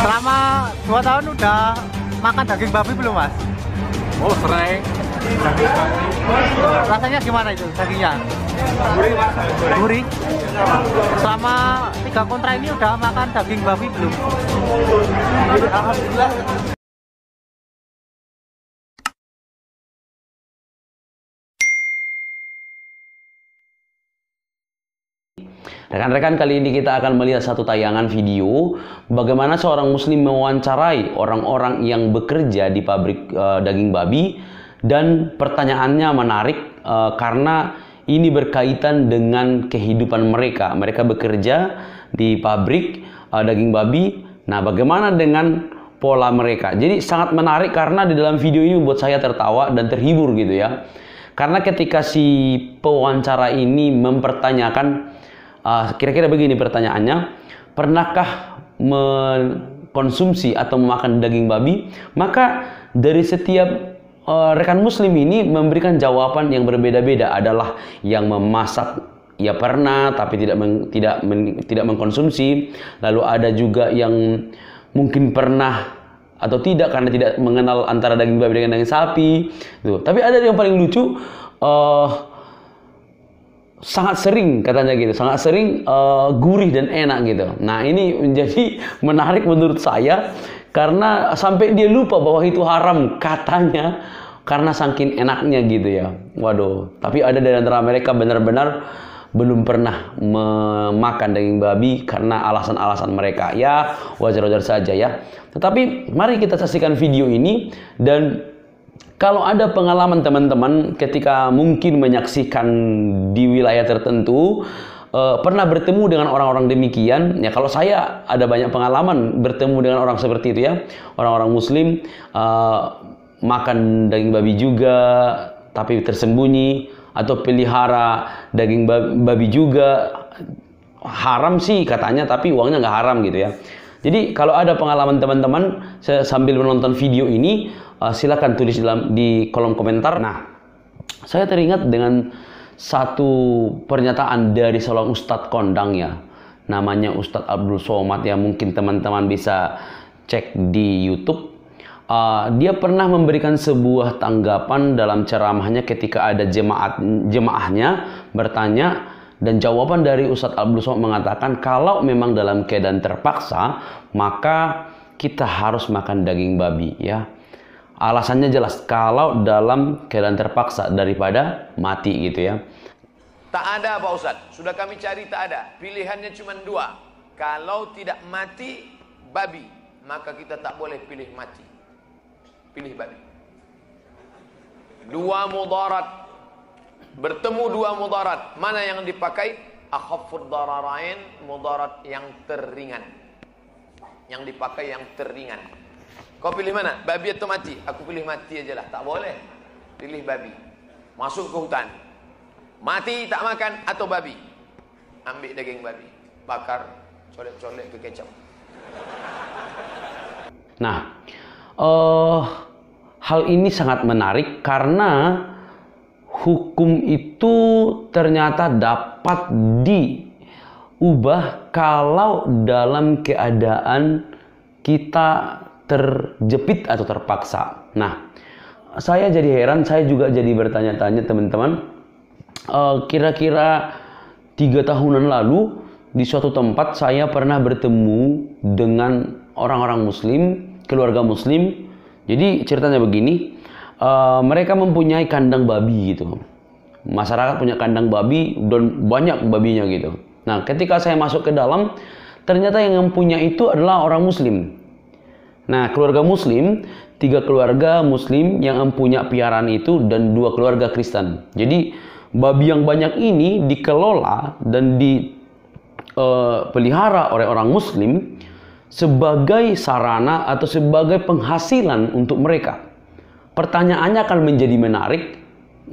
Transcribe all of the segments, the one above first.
Selama 2 tahun udah makan daging babi belum, Mas? Oh, sering. Rasanya gimana itu dagingnya? Gurih, Mas. Gurih. Selama 3 kontra ini udah makan daging babi belum? Alhamdulillah. Rekan-rekan, kali ini kita akan melihat satu tayangan video bagaimana seorang muslim mewawancarai orang-orang yang bekerja di pabrik daging babi, dan pertanyaannya menarik karena ini berkaitan dengan kehidupan mereka. Mereka bekerja di pabrik daging babi. Nah, bagaimana dengan pola mereka? Jadi sangat menarik karena di dalam video ini membuat saya tertawa dan terhibur gitu ya. Karena ketika si pewawancara ini mempertanyakan, kira-kira begini pertanyaannya, pernahkah mengkonsumsi atau memakan daging babi? Maka dari setiap rekan muslim ini memberikan jawaban yang berbeda-beda. Adalah yang memasak, ya pernah, tapi tidak mengkonsumsi. Lalu ada juga yang mungkin pernah atau tidak karena tidak mengenal antara daging babi dengan daging sapi. Tuh. Tapi ada yang paling lucu, sangat sering katanya gitu, sangat sering gurih dan enak gitu. Nah, ini menjadi menarik menurut saya karena sampai dia lupa bahwa itu haram katanya karena saking enaknya gitu ya. Waduh, tapi ada dari antara mereka benar-benar belum pernah memakan daging babi karena alasan-alasan mereka. Ya, wajar-wajar saja ya. Tetapi mari kita saksikan video ini, dan kalau ada pengalaman teman-teman ketika mungkin menyaksikan di wilayah tertentu, pernah bertemu dengan orang-orang demikian, ya kalau saya ada banyak pengalaman bertemu dengan orang seperti itu ya, orang-orang muslim makan daging babi juga tapi tersembunyi, atau pelihara daging babi juga, haram sih katanya tapi uangnya nggak haram gitu ya. Jadi kalau ada pengalaman teman-teman sambil menonton video ini, silakan tulis di kolom komentar. Nah, saya teringat dengan satu pernyataan dari seorang ustadz kondang ya, namanya Ustadz Abdul Somad ya, mungkin teman-teman bisa cek di YouTube. Dia pernah memberikan sebuah tanggapan dalam ceramahnya ketika ada jemaahnya bertanya, dan jawaban dari Ustadz Abdul Somad mengatakan kalau memang dalam keadaan terpaksa maka kita harus makan daging babi ya. Alasannya jelas, kalau dalam keadaan terpaksa daripada mati gitu ya. Tak ada Pak Ustadz, sudah kami cari tak ada. Pilihannya cuma 2. Kalau tidak mati babi, maka kita tak boleh pilih mati, pilih babi. 2 mudarat, bertemu 2 mudarat, mana yang dipakai? Akhaffud dararain, mudarat yang teringan. Yang dipakai yang teringan. Kau pilih mana? Babi atau mati? Aku pilih mati aja lah. Tak boleh pilih babi. Masuk ke hutan, mati tak makan, atau babi, ambil daging babi, bakar, colek-colek ke kecap. Nah, hal ini sangat menarik karena hukum itu ternyata dapat diubah kalau dalam keadaan kita terjepit atau terpaksa. Nah, saya jadi heran, saya juga jadi bertanya-tanya teman-teman. Kira-kira 3 tahunan lalu di suatu tempat saya pernah bertemu dengan orang-orang muslim, keluarga muslim. Jadi ceritanya begini, mereka mempunyai kandang babi gitu. Masyarakat punya kandang babi dan banyak babinya gitu. Nah, ketika saya masuk ke dalam, ternyata yang mempunyai itu adalah orang muslim. Nah, keluarga muslim, 3 keluarga muslim yang mempunyai piaraan itu, dan 2 keluarga Kristen. Jadi babi yang banyak ini dikelola dan dipelihara oleh orang muslim sebagai sarana atau sebagai penghasilan untuk mereka. Pertanyaannya akan menjadi menarik.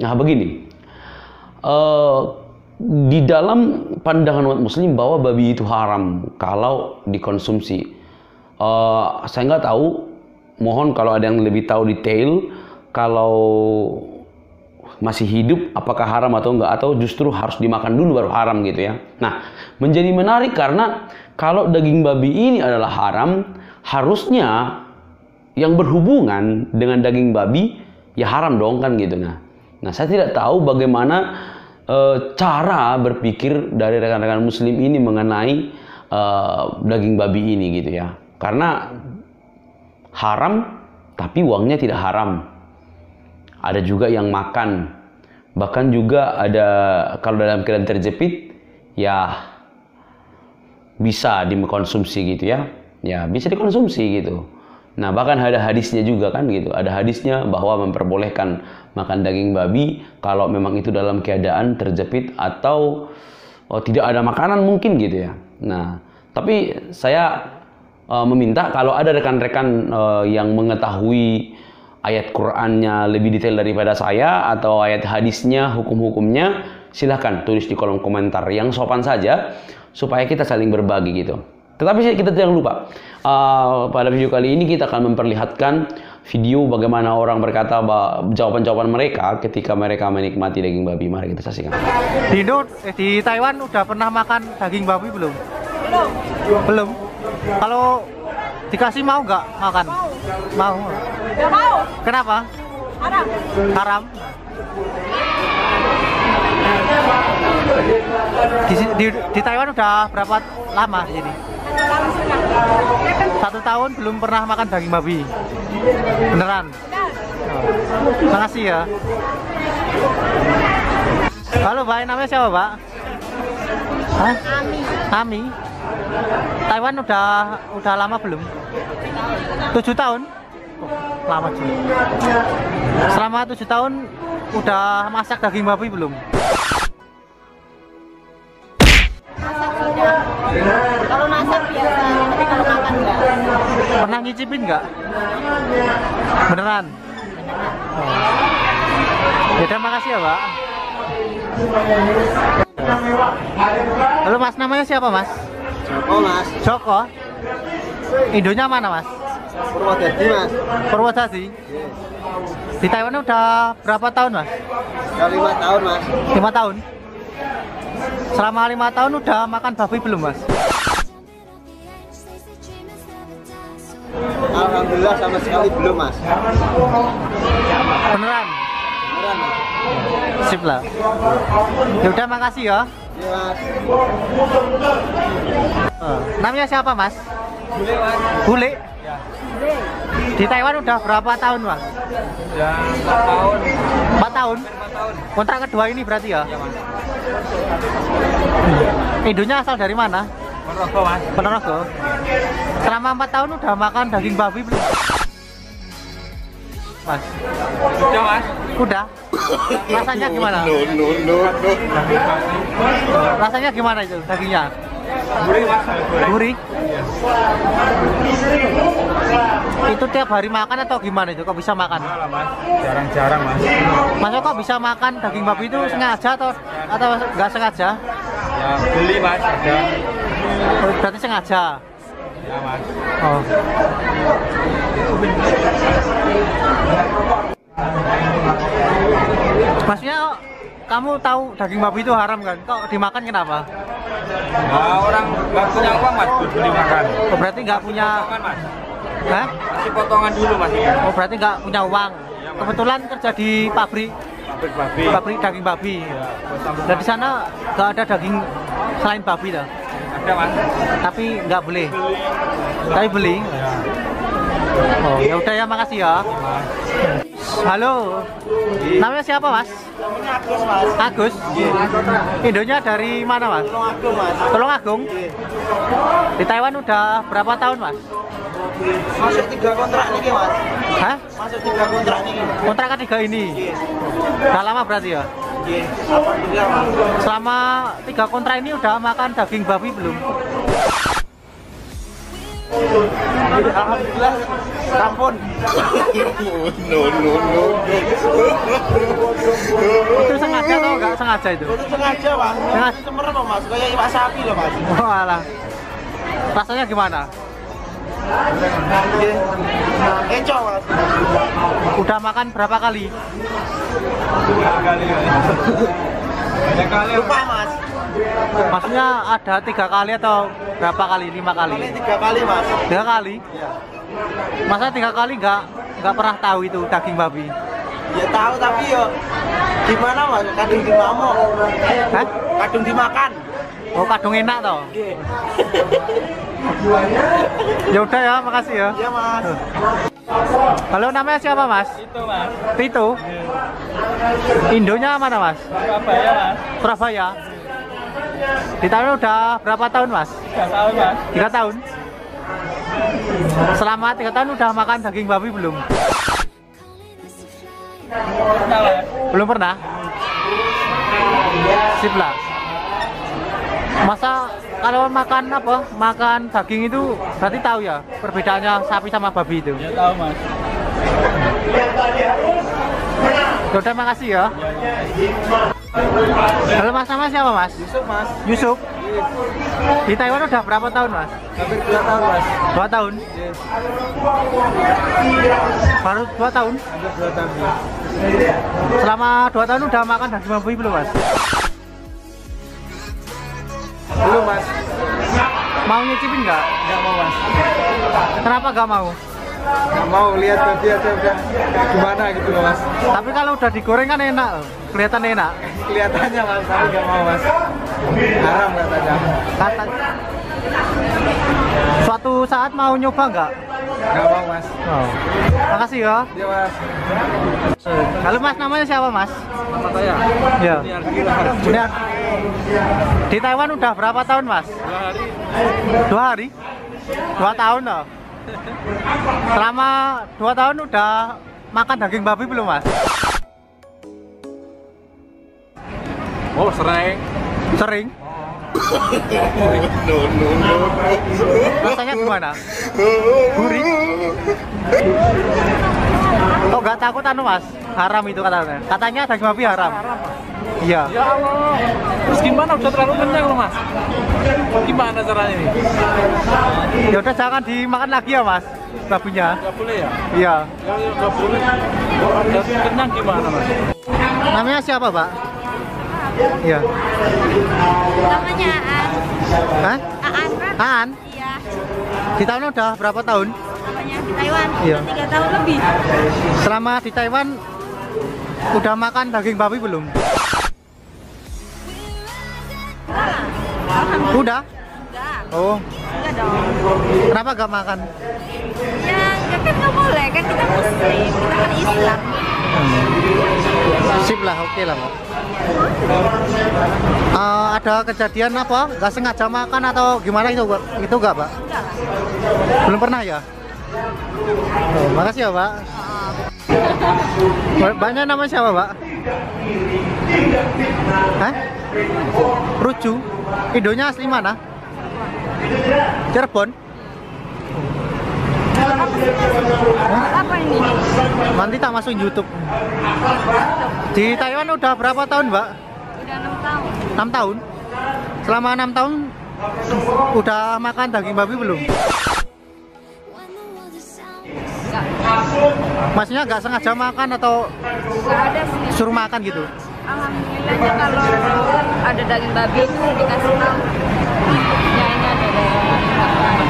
Nah, begini, di dalam pandangan umat muslim bahwa babi itu haram kalau dikonsumsi. Saya nggak tahu, mohon kalau ada yang lebih tahu detail, kalau masih hidup apakah haram atau enggak, atau justru harus dimakan dulu baru haram gitu ya. Nah, menjadi menarik karena kalau daging babi ini adalah haram, harusnya yang berhubungan dengan daging babi ya haram dong kan gitu. Nah saya tidak tahu bagaimana cara berpikir dari rekan-rekan muslim ini mengenai daging babi ini gitu ya. Karena haram tapi uangnya tidak haram. Ada juga yang makan. Bahkan juga ada kalau dalam keadaan terjepit ya bisa dikonsumsi gitu ya. Ya bisa dikonsumsi gitu. Nah bahkan ada hadisnya juga kan gitu. Ada hadisnya bahwa memperbolehkan makan daging babi kalau memang itu dalam keadaan terjepit atau tidak ada makanan mungkin gitu ya. Nah tapi saya meminta kalau ada rekan-rekan yang mengetahui ayat Qur'annya lebih detail daripada saya atau ayat hadisnya, hukum-hukumnya, silahkan tulis di kolom komentar yang sopan saja supaya kita saling berbagi gitu. Tetapi kita jangan lupa, pada video kali ini kita akan memperlihatkan video bagaimana orang berkata jawaban-jawaban mereka ketika mereka menikmati daging babi. Mari kita saksikan. Di Taiwan udah pernah makan daging babi belum? Belum. Kalau dikasih mau nggak makan? Mau. Nggak mau. Kenapa? Haram. Haram. Di Taiwan udah berapa lama di sini? 1 tahun belum pernah makan daging babi. Beneran? Makasih ya. Halo Mbak, namanya siapa Mbak? Hah? Ami. Taiwan udah lama belum? 7 tahun? Oh, lama juga. Selama 7 tahun udah masak daging babi belum? Kalau masak biasa, tapi kalau makan enggak. Pernah ngicipin nggak? Beneran? Oh. Ya, makasih ya Mbak. Halo Mas, namanya siapa Mas? Joko Mas. Joko? Indonya mana Mas? Purwodadi Mas. Purwodadi? Di Taiwan udah berapa tahun Mas? Udah 5 tahun Mas. 5 tahun? Selama 5 tahun udah makan babi belum Mas? Alhamdulillah sama sekali belum Mas. Beneran? Beneran Mas. Sip lah. Ya udah, makasih ya. Iya Mas. Namanya siapa Mas? Bule Mas. Bule? Ya. Di Taiwan udah berapa tahun Mas? Ya 4 tahun. 4 tahun? 4 tahun. Kontrak kedua ini berarti ya? Ya Mas. Indonya asal dari mana? Ponorogo Mas. Ponorogo. Selama 4 tahun udah makan daging babi belum? Mas? Sudah Mas. Udah? Rasanya gimana? No. Rasanya gimana itu dagingnya? Gurih Mas. Gurih? Itu tiap hari makan atau gimana itu? Kok bisa makan? Enggak lah Mas. Jarang-jarang Mas. Mas kok bisa makan daging babi itu sengaja atau nggak sengaja? Ya beli Mas ada. Oh, berarti sengaja. Ya Mas. Oh. Maksudnya kamu tahu daging babi itu haram kan? Kok dimakan kenapa? Nah, orang nggak punya uang Mas buat beli makan. Oh, berarti nggak punya. Potongan Mas. Hah? Masih potongan dulu Mas. Oh, berarti nggak punya uang. Kebetulan kerja di pabrik Pabrik babi. daging babi. Ya, buat Dan di sana nggak ada daging selain babi dah. ada Mas. Tapi nggak boleh. Beli. Tapi beli. Ya. Oh, ya udah ya, makasih ya. Mas. Halo. Namanya siapa Mas? Agus Mas. Agus. Indonya dari mana Mas? Tulungagung Mas. Tulungagung. Di Taiwan udah berapa tahun Mas? Masuk 3 kontrak nih Mas. Hah? Masuk 3 kontrak nih. Kontrak ketiga ini. Udah lama berarti ya? Nggih. Alhamdulillah Mas. Selama 3 kontrak ini udah makan daging babi belum? Alhamdulillah sampun. No. Itu sengaja atau nggak sengaja itu? Itu sengaja Mas. Sengaja. Semerem Mas, kayak iwak sapi loh Mas. Oh alah. Rasanya gimana? Nggih. Kecoh Mas. Udah makan berapa kali? Banyak kali. Lupa Mas. Maksudnya ada 3 kali atau berapa kali? 5 kali? Kali 3 kali mas. 3 kali? Iya. Masa 3 kali nggak pernah tahu itu daging babi? Ya tahu tapi yo gimana mas? Kadung dimamuk. Hah? Kadung dimakan. Oh, kadung enak toh? Ya udah ya, makasih ya. Iya mas. Halo, namanya siapa mas? Itu mas. Tito. Indonya mana mas? Surabaya mas. Surabaya. Di tahun udah berapa tahun mas? 3 tahun mas. 3 tahun. Selama 3 tahun udah makan daging babi belum? Pernah mas. Belum pernah? Sip lah. Masa kalau makan apa? Makan daging itu berarti tahu ya perbedaannya sapi sama babi itu? Ya tahu mas. Udah, makasih ya. Halo mas, nama siapa mas? Yusuf mas. Yusuf. Di Taiwan udah berapa tahun mas? Hampir 2 tahun mas. 2 tahun? Baru 2 tahun? Hampir 2 tahun. Selama 2 tahun udah makan daging babi belum mas? Belum mas. Mau nyicipin nggak? Nggak mau mas. Kenapa nggak mau? Nggak mau lihat babi aja udah gimana gitu loh mas. Tapi kalau udah digoreng kan enak, kelihatan enak. Kelihatannya mas, tapi nggak mau mas. Haram katanya. Kata. Suatu saat mau nyoba nggak? Nggak mau mas. Oh. Makasih ya. Iya mas. Halo mas, namanya siapa mas? Nama saya. Ya. Gilar. Benar. Di Taiwan udah berapa tahun mas? 2 hari. 2 tahun loh. Selama 2 tahun udah makan daging babi belum mas? Oh sering. Sering? No. Rasanya gimana? Gurih? Oh nggak takut anu mas? Haram itu katanya. Katanya daging babi haram. Iya. Ya Allah. Terus gimana? Udah terlalu kenyang loh mas. Gimana caranya ini? Ya udah jangan dimakan lagi ya mas, babinya. Gak boleh ya? Iya. Ya gak boleh. Udah kenyang gimana mas? Namanya siapa pak? Iya. Namanya Aan. Hah? Aan. Aan? Iya. Di Taiwan udah berapa tahun? Namanya di Taiwan. Iya. Udah 3 tahun lebih. Selama di Taiwan udah makan daging babi belum? Alhamdulillah. Udah? Enggak. Oh, Enggak dong. kenapa gak makan? Ya, kan nggak boleh kan kita muslim, kita kan Islam. Sip lah, oke lah pak. Ada kejadian apa? Gak sengaja makan atau gimana itu pak? Itu gak pak? Enggak lah. Belum pernah ya? Oh, makasih ya pak. Banyak nama siapa pak? Hah? Ruju? Indonya asli mana? Cirebon? Apa ini? Nanti tak masuk YouTube. Di Taiwan udah berapa tahun mbak? Udah 6 tahun. 6 tahun? Selama 6 tahun udah makan daging babi belum? Enggak. Maksudnya nggak sengaja makan atau Enggak ada sih. suruh makan gitu? Alhamdulillahnya kalau ada daging babi itu dikasih tahu. Ya ini ada daging babi.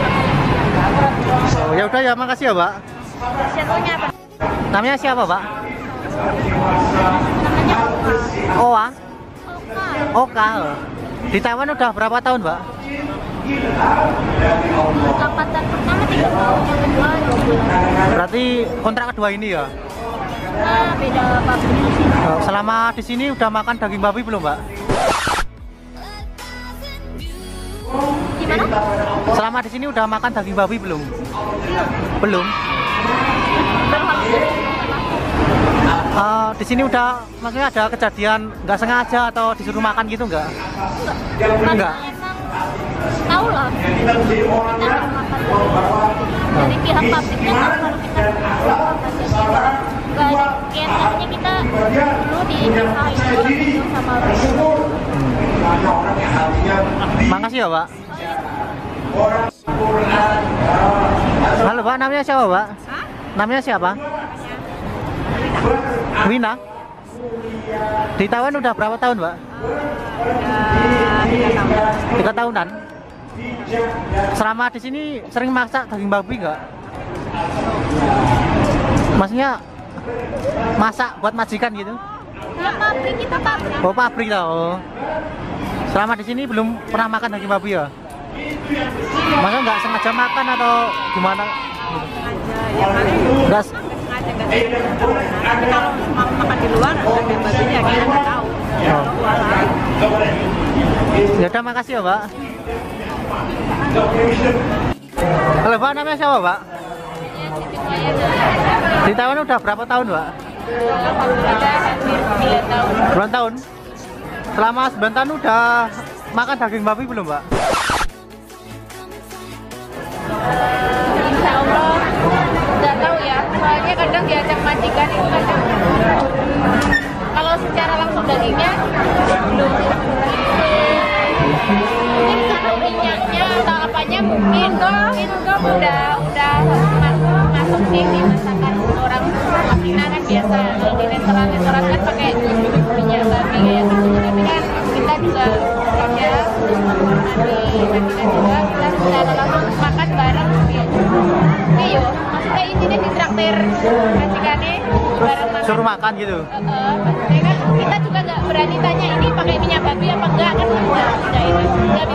Oh, ya udah ya, makasih ya pak. Siapanya apa? Namanya siapa pak? Namanya Oa? Oka. Oka. Di Taiwan udah berapa tahun mbak? Angkatan pertama 3 tahun, yang kedua 2 bulan. Berarti kontrak kedua ini ya? Nah, beda pabrik di sini. Oh, selama di sini udah makan daging babi belum mbak? Gimana? Selama di sini udah makan daging babi belum? Belum. Di sini udah, maksudnya ada kejadian nggak sengaja atau disuruh makan gitu nggak? Enggak. Emang tahu lah. Kita harus makan dari pihak pabriknya kan kalau kita nggak ada kayak namanya kita dulu dipisahin dulu sama Makasih ya pak. Halo pak, namanya siapa pak? Namanya siapa? Wina. Di Taiwan udah berapa tahun pak? 3 tahun. 3 tahunan. Selama di sini sering masak daging babi nggak? Maksudnya masak buat majikan gitu? Ya pabrik, kita pabrik. Oh pabrik lah. Oh. Selama di sini belum pernah makan daging babi ya? Masa nggak sengaja makan atau gimana? Nggak sengaja tapi kalau mau makan di luar daging babinya kita nggak tahu. Oh. Ya udah, makasih ya Pak. Halo Pak, namanya siapa Pak? Di Taiwan udah berapa tahun Pak? Udah hampir 9 tahun. 9 tahun? Selama 9 tahun udah makan daging babi belum Pak? Insya Allah nggak tahu ya, soalnya kadang diajak majikan itu kadang kalau secara langsung dagingnya belum. Mungkin karena minyaknya atau apanya mungkin udah masuk sih di masakan orang Cina kan biasa. Kalau di restoran kan pakai minyak babi kayak gitu, tapi kan kita juga ada majikan juga, kita bisa langsung makan bareng gitu. Iya, maksudnya intinya ditraktir majikannya bareng makan. Suruh makan gitu? Maksudnya kan kita juga nggak berani tanya ini pakai minyak babi apa enggak kan, nggak ini nggak